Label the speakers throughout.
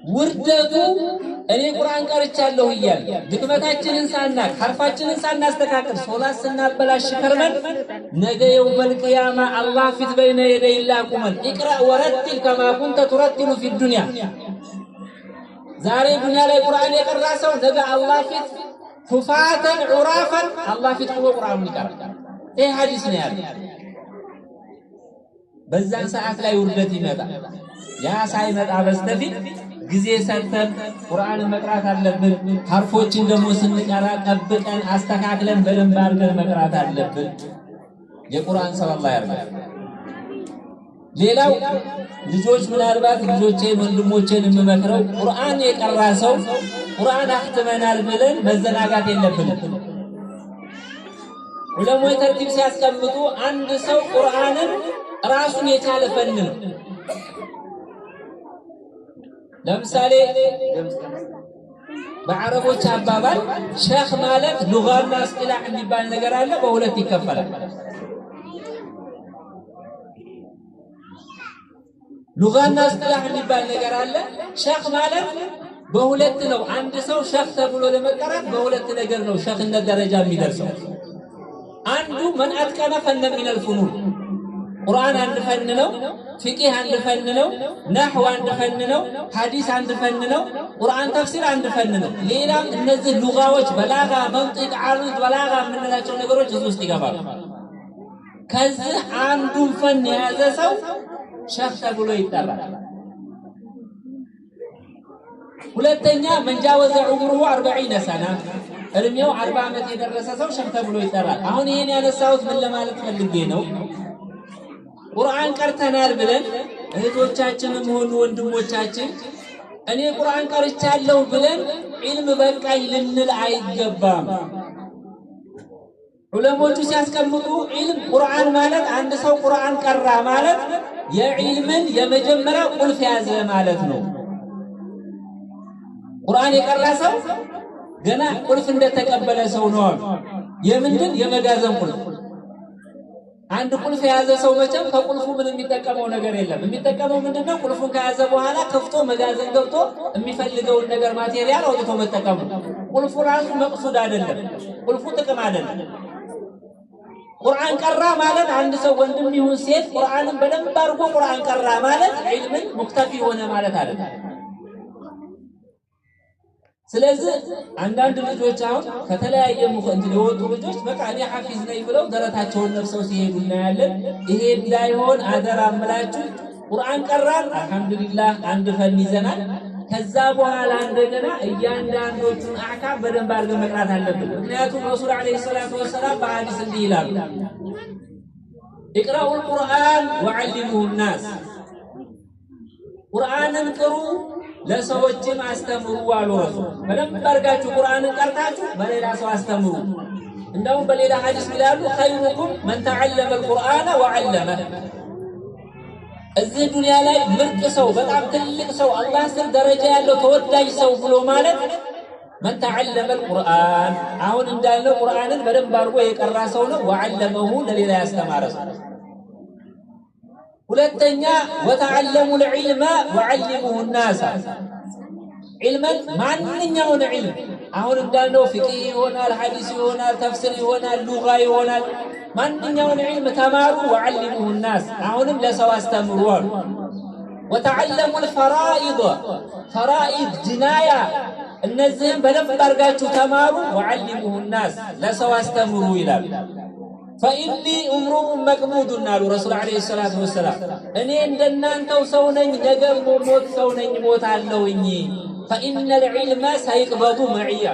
Speaker 1: ውርደቱ እኔ ቁርአን ቀርቻለሁ እያል ድክመታችንን ሳናቅ ሐርፋችንን ሳናስተካክል ሶላት ስናበላሽ ከርመን ነገ የውመል ቂያማ አላህ ፊት በይነ የደይላ ቁመን ኢቅራ ወረቲል ከማ ኩንተ ቱረቲሉ ፊ ዱንያ ዛሬ ዱንያ ላይ ቁርአን የቀራ ሰው ነገ አላህ ፊት ሁፋተን ዑራፈን አላህ ፊት ቆሞ ቁርአን ይቀራል። ይህ ሐዲስ ነው ያለው። በዛን ሰዓት ላይ ውርደት ይመጣል። ያ ሳይመጣ በስተፊት ጊዜ ሰጥተን ቁርአን መቅራት አለብን። ሐርፎችን ደግሞ ስንቀራ ጠብቀን አስተካክለን በደንብ አድርገን መቅራት አለብን። የቁርአን ሰው አላህ ያርጋል። ሌላው ልጆች ምናልባት ልጆቼን ወንድሞቼን የምመክረው ቁርአን የቀራ ሰው ቁርአን አክትመናል ብለን መዘናጋት የለብንም። ዑለሞች ተርቲብ ሲያስቀምጡ አንድ ሰው ቁርአንን ራሱን የቻለ ፈን ነው። ለምሳሌ በአረቦች አባባል ሼኽ ማለት ሉጋና እስጢላህ የሚባል ነገር አለ። በሁለት ይከፈላል። ሉጋና እስጢላህ የሚባል ነገር አለ። ሼኽ ማለት በሁለት ነው። አንድ ሰው ሼኽ ተብሎ ለመጠራት በሁለት ነገር ነው ሼኽነት ደረጃ የሚደርሰው። አንዱ መን አትቀነ ፈነ ሚነል ፉኑን ቁርአን አንድ ፈን ነው፣ ፊቅህ አንድ ፈን ነው፣ ነህው አንድ ፈን ነው፣ ሐዲስ አንድ ፈን ነው፣ ቁርአን ተፍሲር አንድ ፈን ነው። ሌላም እነዚህ ሉጋዎች በላጋ፣ መንጢቅ፣ ዓሩድ፣ በላጋ የምንላቸው ነገሮች እዚህ ውስጥ ይገባሉ። ከዚህ አንዱን ፈን የያዘ ሰው ሼኽ ተብሎ ይጠራል። ሁለተኛ መንጃወዘ ዑምሩሁ 40 ሰና እድሜው 40 ዓመት የደረሰ ሰው ሼኽ ተብሎ ይጠራል። አሁን ይሄን ያነሳሁት ምን ለማለት ፈልጌ ነው? ቁርአን ቀርተናል ብለን እህቶቻችንም ሆኑ ወንድሞቻችን እኔ ቁርአን ቀርቻለሁ ብለን ዒልም በቃኝ ልንል አይገባም። ዑለሞቹ ሲያስቀምጡ ዒልም ቁርአን ማለት አንድ ሰው ቁርአን ቀራ ማለት የዒልምን የመጀመሪያ ቁልፍ ያዘ ማለት ነው። ቁርአን የቀራ ሰው ገና ቁልፍ እንደተቀበለ ሰው ነው። የምንድን የመጋዘን ቁልፍ። አንድ ቁልፍ የያዘ ሰው መቼም ከቁልፉ ምን የሚጠቀመው ነገር የለም። የሚጠቀመው ምንድነው? ቁልፉን ከያዘ በኋላ ከፍቶ መጋዘን ገብቶ የሚፈልገውን ነገር ማቴሪያል አውጥቶ መጠቀሙ። ቁልፉ ራሱ መቅሱድ አይደለም፣ ቁልፉ ጥቅም አይደለም። ቁርአን ቀራ ማለት አንድ ሰው ወንድም ይሁን ሴት ቁርአንን በደንብ አድርጎ ቁርአን ቀራ ማለት ዒልምን ሙክተፊ ሆነ ማለት አይደለም። ስለዚህ አንዳንድ ልጆች አሁን ከተለያየ እንትን የወጡ ልጆች በቃ እኔ ሐፊዝ ነኝ ብለው ደረታቸውን ነፍሰው ሲሄዱ እናያለን። ይሄ እንዳይሆን አደራ እምላችሁ። ቁርአን ቀራን አልሐምዱሊላህ አንድ ፈን ይዘናል። ከዛ በኋላ እንደገና እያንዳንዶቹን አህካም በደንብ አድርገን መቅራት አለብን። ምክንያቱም ረሱል አለይሂ ሰላቱ ወሰላም በሐዲስ እንዲህ ይላሉ፣ ኢቅራኡል ቁርአን ወዐልሙሁ ናስ፣ ቁርአንን ቅሩ ለሰዎችም አስተምሩ አሉ ረሱል። በደንብ አድርጋችሁ ቁርአንን ቀርታችሁ በሌላ ሰው አስተምሩ። እንደውም በሌላ ሐዲስ ይላሉ ኸይሩኩም መን ተዐለመ አልቁርአነ ወዐለመ። እዚህ ዱንያ ላይ ምርጥ ሰው በጣም ትልቅ ሰው አላህ ስር ደረጃ ያለው ተወዳጅ ሰው ብሎ ማለት መን ተዐለመ አልቁርአን፣ አሁን እንዳልነው ቁርአንን በደንብ አድርጎ የቀራ ሰው ነው። ወዐለመሁ ለሌላ ያስተማረ ሰው። ሁለተኛ ወተዐለሙ ልዕልመ ወዐልሙሁ ናስ፣ ዒልመን ማንኛውን ዒልም አሁን እንዳልነው ፊቅህ ይሆናል፣ ሐዲስ ይሆናል፣ ተፍሲር ይሆናል፣ ሉጋ ይሆናል። ማንኛውን ዒልም ተማሩ። ወዐልሙሁ ናስ፣ አሁንም ለሰው አስተምሩ አሉ። ወተዐለሙ ልፈራኢድ፣ ፈራኢድ ጅናያ፣ እነዚህም በደንብ አድርጋችሁ ተማሩ። ወዐልሙሁ ናስ፣ ለሰው አስተምሩ ይላል። ፈኢኒ እምሩኡን መቅሙዱን አሉ ረሱል ዓለይሂ ሰላቱ ወሰላም። እኔ እንደናንተው ሰው ነኝ፣ ነገ ሞት ሰው ነኝ፣ ሞታለሁኝ። ፈኢነል ዒልመ ሰይቅበዱ መዕያ፣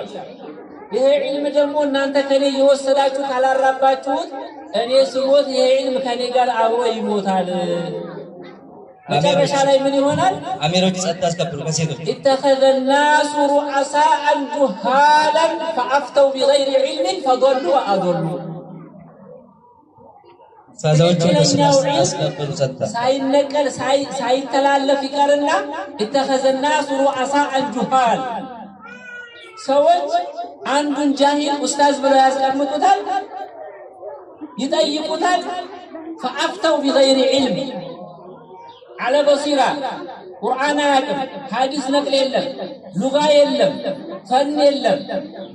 Speaker 1: ይሄ ዒልም ደግሞ እናንተ ከኔ እየወሰዳችሁ ካላራባችሁት እኔ ስሞት ይሄ ዒልም ከኔ ጋር አብሮ ይሞታል። መጨረሻ ላይ ምን ይሆናል?
Speaker 2: አሚሮች ጸጥ አስከብሩ። ከሴቶች
Speaker 1: ኢተኸዘ ናሱ ሩዓሳአን ጁሃለን ፈአፍተው ቢገይሪ ዒልምን ፈضሉ ወአضሉ። ሳይነቀል ሳይተላለፍ ይቀርና ኢተኸዘ ናሱ ሩዓሳአን ጁሃል፣ ሰዎች አንዱን ጃሂል ኡስታዝ ብለው ያስቀምጡታል፣ ይጠይቁታል። ፈአፍተው ቢገይሪ ዒልም አለ በሲራ ቁርአን አያውቅም፣ ሐዲስ ነቅል የለም፣ ሉጋ የለም፣ ፈን የለም፣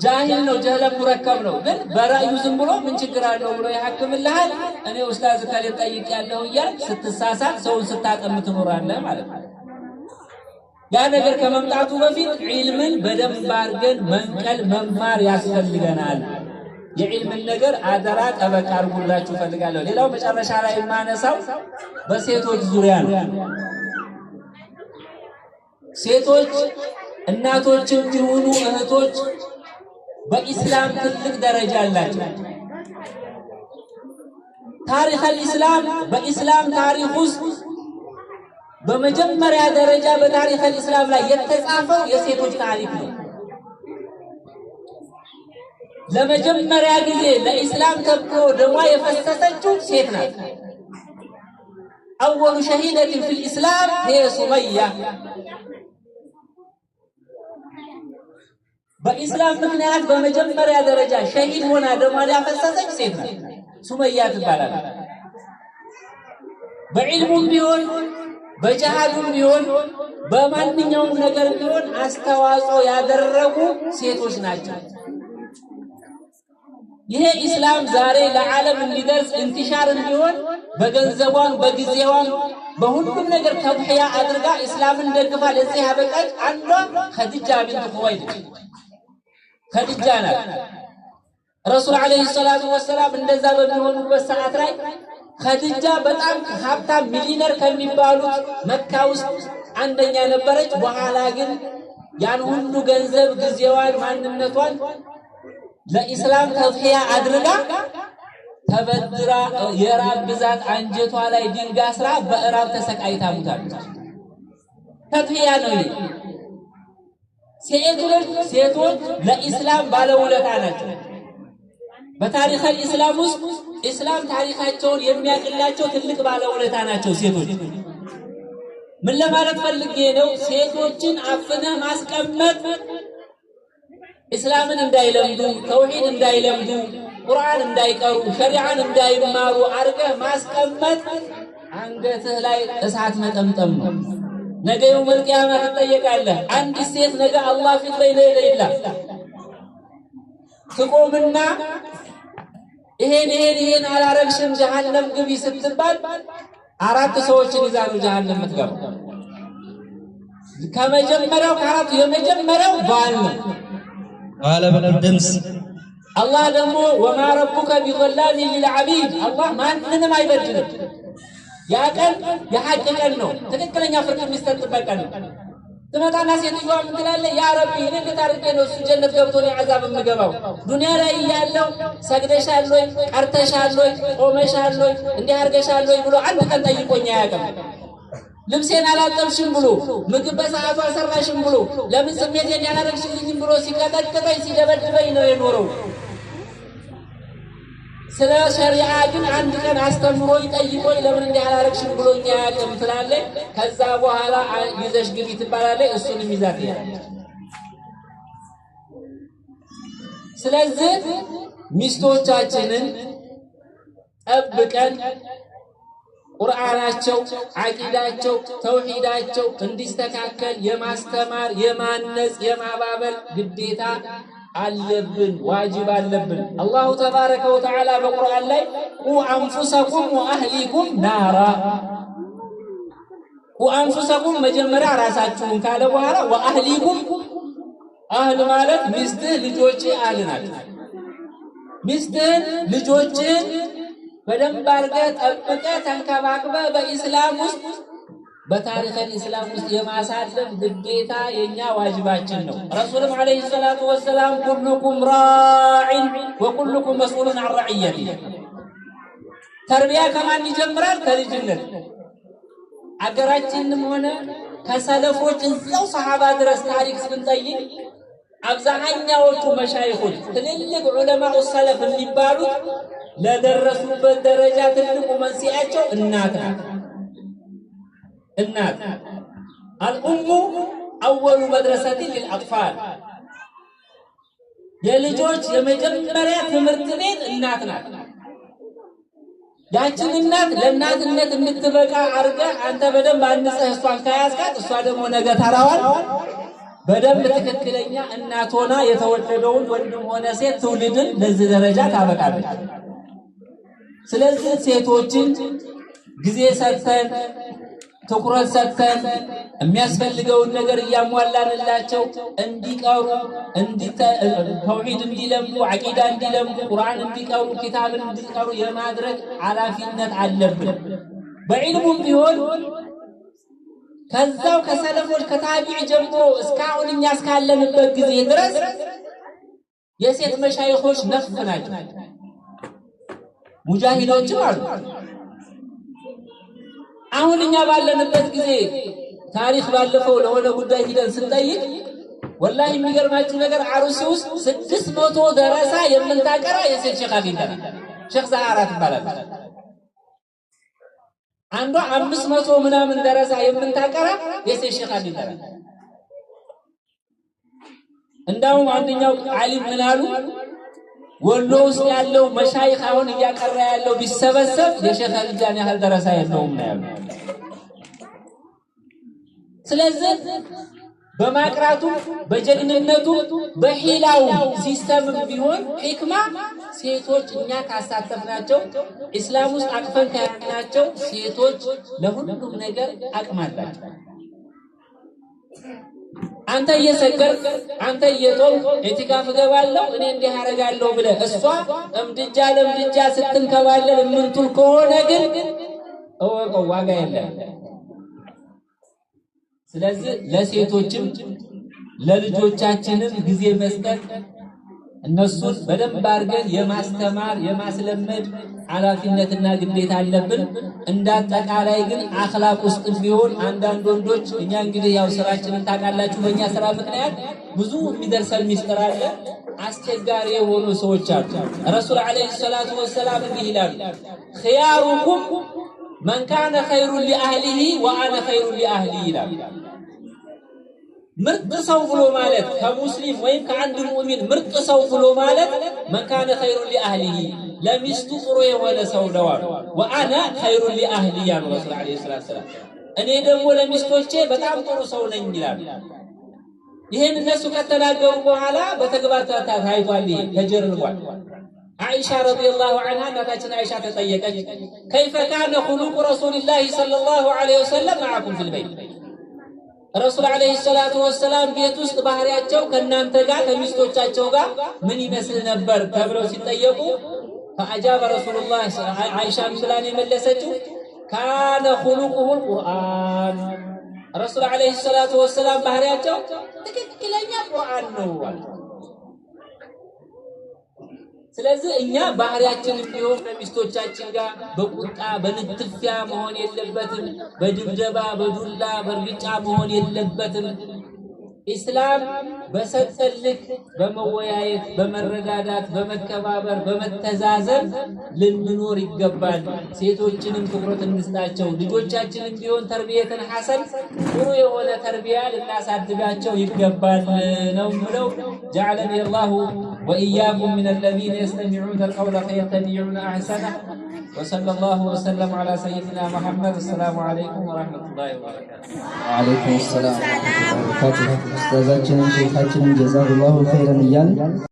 Speaker 1: ጃሂል ነው፣ ጀህለ ሙረከብ ነው። ግን በራእዩ ዝም ብሎ ምን ችግር አለው ብሎ ያሐክምልሃል። እኔ ኡስታዝ ካለ ጠይቄያለሁ እያልክ ስትሳሳት ሰውን ስታጠም ትኖራለህ ማለት ነው። ያ ነገር ከመምጣቱ በፊት ዒልምን በደንብ አድርገን መንቀል መማር ያስፈልገናል። የዒልምን ነገር አደራ ጠበቅ አድርጉላችሁ ፈልጋለሁ። ሌላው መጨረሻ ላይ የማነሳው በሴቶች ዙሪያ ነው። ሴቶች እናቶችም ይሁኑ እህቶች በኢስላም ትልቅ ደረጃ አላቸው። ታሪክ አልኢስላም በኢስላም ታሪክ ውስጥ በመጀመሪያ ደረጃ በታሪክ አልኢስላም ላይ የተጻፈው የሴቶች ታሪክ ነው። ለመጀመሪያ ጊዜ ለኢስላም ተብሎ ደሟ የፈሰሰችው ሴት ናት። أول شهيدة في الإسلام هي سمية በኢስላም ምክንያት በመጀመሪያ ደረጃ ሸሂድ ሆና ደሟን ያፈሰሰች ሴት ናት። ሱመያ ትባላለች። በዕልሙም ቢሆን በጂሃዱም ቢሆን በማንኛውም ነገር ቢሆን አስተዋጽኦ ያደረጉ ሴቶች ናቸው። ይሄ ኢስላም ዛሬ ለዓለም እንዲደርስ እንቲሻር እንዲሆን በገንዘቧን በጊዜዋን በሁሉም ነገር ተضحያ አድርጋ ኢስላምን ደግፋ ለዚህ ያበቃች አንዷ ኸዲጃ ቢንት ኹወይሊድ ኸዲጃ ናት። ረሱል አለይሂ ሰላቱ ወሰላም እንደዛ በሚሆኑበት ሰዓት ላይ ኸዲጃ በጣም ሀብታም ሚሊነር ከሚባሉት መካ ውስጥ አንደኛ ነበረች። በኋላ ግን ያን ሁሉ ገንዘብ ጊዜዋን ማንነቷን ለኢስላም ተضحያ አድርጋ ተበድራ የራብ ብዛት አንጀቷ ላይ ድንጋይ ስራ በእራብ ተሰቃይታ ሞታለች። ተضحያ ነው። ሴቶች ለኢስላም ባለውለታ ናቸው። በታሪክ አልኢስላም ውስጥ ኢስላም ታሪካቸውን የሚያቅላቸው ትልቅ ባለውለታ ናቸው ሴቶች። ምን ለማለት ፈልጌ ነው? ሴቶችን አፍነህ ማስቀመጥ ኢስላምን እንዳይለምዱ ተውሂድ እንዳይለምዱ ቁርአን እንዳይቀሩ ሸሪዓን እንዳይማሩ አርገህ ማስቀመጥ አንገትህ ላይ እሳት መጠምጠም ነው። ነገ የውመል ቂያማ ትጠየቃለህ። አንድ ሴት ነገ አላህ ፊት ላይ ለይላ ትቆምና ይሄን አላረግሽም ጀሃነም ግቢ ስትባል አራት ሰዎችን ይዛ ነው ጀሃነም የምትገባው። ከመጀመሪያው ከአራቱ የመጀመሪያው ባል ነው።
Speaker 2: قال ابن الدمس
Speaker 1: الله دمو وما ربك بظلام للعبيد الله ማንንም አይበድልም። ያ ቀን የሐቅ ቀን ነው። ትክክለኛ ፍርድ የሚሰጥበት ቀን ነው። ትመጣና ሴትዮዋ ምን ትላለች? ያ ረቢ እኔ እንዴት አድርጌ ነው እሱ ጀነት ገብቶ ነው አዛብ የምገባው? ዱንያ ላይ ያለው ሰግደሻል ወይ ቀርተሻል ወይ ቆመሻል ወይ እንዲህ አድርገሻል ወይ ብሎ አንድ ቀን ጠይቆኝ አያውቅም። ልብሴን አላጠብሽም ብሎ ምግብ በሰዓቱ አልሰራሽም ብሎ ለምን ስሜቴን ያላረግሽልኝም ብሎ ሲቀጠቅጠኝ ሲደበድበኝ ነው የኖረው። ስለ ሸሪዓ ግን አንድ ቀን አስተምሮኝ ጠይቆኝ ለምን እንዲህ አላረግሽም ብሎኝ አያውቅም ትላለች። ከዛ በኋላ ይዘሽ ግቢ ትባላለች። እሱንም ይዛት ይላል። ስለዚህ ሚስቶቻችንን ጠብቀን ቁርአናቸው አቂዳቸው ተውሂዳቸው እንዲስተካከል የማስተማር የማነጽ የማባበል ግዴታ አለብን፣ ዋጅብ አለብን። አላሁ ተባረከ ወተዓላ በቁርአን ላይ ቁ አንፉሰኩም ወአህሊኩም ናራ ቁ አንፉሰኩም መጀመሪያ ራሳችሁን ካለ በኋላ ወአህሊኩም አህል ማለት ሚስትህ ልጆች አህል ናቸው። ሚስትህን ልጆችን በደንብ አድርገህ ጠብቀህ ተንከባክበህ በኢስላም ውስጥ በታሪክ ኢስላም ውስጥ የማሳለፍ ግዴታ የኛ ዋጅባችን ነው። ረሱልም አለይሂ ሰላቱ ወሰላም ኩሉኩም ራዒን ወኩሉኩም መስኡሉን ዐን ረዕየቲ። ተርቢያ ከማን ይጀምራል? ከልጅነት። አገራችንም ሆነ ከሰለፎች እዛው ሰሃባ ድረስ ታሪክ ስንጠይቅ አብዛኛዎቹ መሻይኾች ትልልቅ ዑለማኡ ሰለፍ የሚባሉት ለደረሱበት ደረጃ ትልቁ መንስኤያቸው እናት ናት። እናት አልኡሙ አወሉ መድረሰቲ ሊልአጥፋል፣ የልጆች የመጀመሪያ ትምህርት ቤት እናት ናት። ያችን እናት ለእናትነት እንድትበቃ አድርገህ አንተ በደንብ አንጸህ እሷን ከያዝካት እሷ ደግሞ ነገ ተራዋል በደንብ ትክክለኛ እናት ሆና የተወለደውን ወንድም ሆነ ሴት ትውልድን ለዚህ ደረጃ ታበቃለች። ስለዚህ ሴቶችን ጊዜ ሰጥተን ትኩረት ሰጥተን የሚያስፈልገውን ነገር እያሟላንላቸው እንዲቀሩ ተውሂድ እንዲለምዱ አቂዳ እንዲለምዱ ቁርአን እንዲቀሩ ኪታብን እንዲቀሩ የማድረግ ኃላፊነት አለብን። በዕልሙም ቢሆን ከዛው ከሰለፎች ከታቢዕ ጀምሮ እስካሁን እኛ እስካለንበት ጊዜ ድረስ የሴት መሻይኾች ነፍ ናቸው። ሙጃሂዶችም አሉ። አሁን እኛ ባለንበት ጊዜ ታሪክ ባለፈው ለሆነ ጉዳይ ሂደን ስንጠይቅ ወላሂ የሚገርማችሁ ነገር አሩሲ ውስጥ 600 ደረሳ የምንታቀራ የሴት ሼኽ አግኝተናል። ሼኽ ዛህራ ትባላለች። አንዷ 500 ምናምን ደረሳ የምንታቀራ የሴት ሼኽ አግኝተናል። እንዳውም አንደኛው ዓሊም ምን አሉ? ወሎ ውስጥ ያለው መሻይኽ አሁን እያቀራ ያለው ቢሰበሰብ የሼኽ አልጃን ያህል ደረሳ የለውም ነው ያለው። ስለዚህ በማቅራቱ በጀግንነቱ በሂላው ሲስተም ቢሆን ሂክማ ሴቶች እኛ ካሳተፍናቸው እስላም ውስጥ አቅፈን ከያዝናቸው ሴቶች ለሁሉም ነገር አቅማላቸው። አንተ እየሰገድክ አንተ እየጾምክ ኢዕቲካፍ እገባለሁ እኔ እንዲህ አደርጋለሁ ብለህ እሷ እምድጃ ለምድጃ ስትንከባለል የምንቱል ከሆነ ግን እወቀው ዋጋ የለም። ስለዚህ ለሴቶችም ለልጆቻችንም ጊዜ መስጠት እነሱን በደንብ አድርገን የማስተማር የማስለመድ ኃላፊነትና ግዴታ አለብን። እንዳጠቃላይ ግን አኽላቅ ውስጥ ቢሆን አንዳንድ ወንዶች እኛ እንግዲህ ያው ስራችንን ታውቃላችሁ፣ በእኛ ስራ ምክንያት ብዙ የሚደርሰን ሚስጥር አለ። አስቸጋሪ የሆኑ ሰዎች አሉ። ረሱል ዓለይሂ ሰላቱ ወሰላም እንዲህ ይላሉ፣ ኺያሩኩም መን ካነ ኸይሩን ሊአህሊሂ ወአነ ኸይሩን ሊአህሊ ይላሉ። ምርጥ ሰው ብሎ ማለት ከሙስሊም ወይም ከአንድ ሙእሚን ምርጥ ሰው ብሎ ማለት መን ካነ ኸይሩን ሊአህሊሂ ለሚስቱ ጥሩ የሆነ ሰው ነው አሉ። ወአነ ኸይሩን ሊአህሊ ያሉ ረሱል ዓለይሂ ሰላቱ ወሰላም እኔ ደግሞ ለሚስቶቼ በጣም ጥሩ ሰው ነኝ ይላሉ። ይሄን እነሱ ከተናገሩ በኋላ በተግባር ታይቷል። ይሄ ተጀርቧል። አይሻ ረዲየላሁ ዐንሃ እናታችን አይሻ ተጠየቀች፣ ከይፈ ካነ ኹሉቁ ረሱሊላሂ ሰለላሁ ዐለይሂ ወሰለም መዐኩም ፊል በይት ረሱል ዓለይሂ ሰላቱ ወሰላም ቤት ውስጥ ባህሪያቸው ከእናንተ ጋር ከሚስቶቻቸው ጋር ምን ይመስል ነበር ተብለው ሲጠየቁ ፈአጃበ ረሱሉላህ አይሻ ብላን የመለሰችው ካነ ኹሉቁሁል ቁርአን ረሱል ዓለይሂ ሰላቱ ወሰላም ባህሪያቸው ትክክለኛ ቁርአን ነው። ስለዚህ እኛ ባህሪያችን ቢሆን ከሚስቶቻችን ጋር በቁጣ በንትፊያ መሆን የለበትም። በድብደባ በዱላ በርግጫ መሆን የለበትም። ኢስላም በሰጠን ልክ በመወያየት በመረዳዳት በመከባበር በመተዛዘን ልንኖር ይገባል። ሴቶችንም ትኩረት እንስጣቸው። ልጆቻችንም ቢሆን ተርቢየተን ሐሰን ጥሩ የሆነ ተርቢያ ልናሳድጋቸው ይገባል ነው ብለው ጀዐለኒ አላሁ ወኢያኩም ሚነ ለዚነ የስተሚዑነ አልቀውለ ፈየተቢዑነ አሕሰነህ ወሰለላሁ ወሰለም ዐላ ሰይድና ሙሐመድ። አሰላሙ ዐለይኩም ወረሕመቱላሂ ወበረካቱህ።
Speaker 2: ወዐለይኩም ሰላም ወረሕመቱላሂ ወበረካቱህ። ኡስታዛችንን ሼኻችንን ጀዛሁላሁ ኸይረን እያልን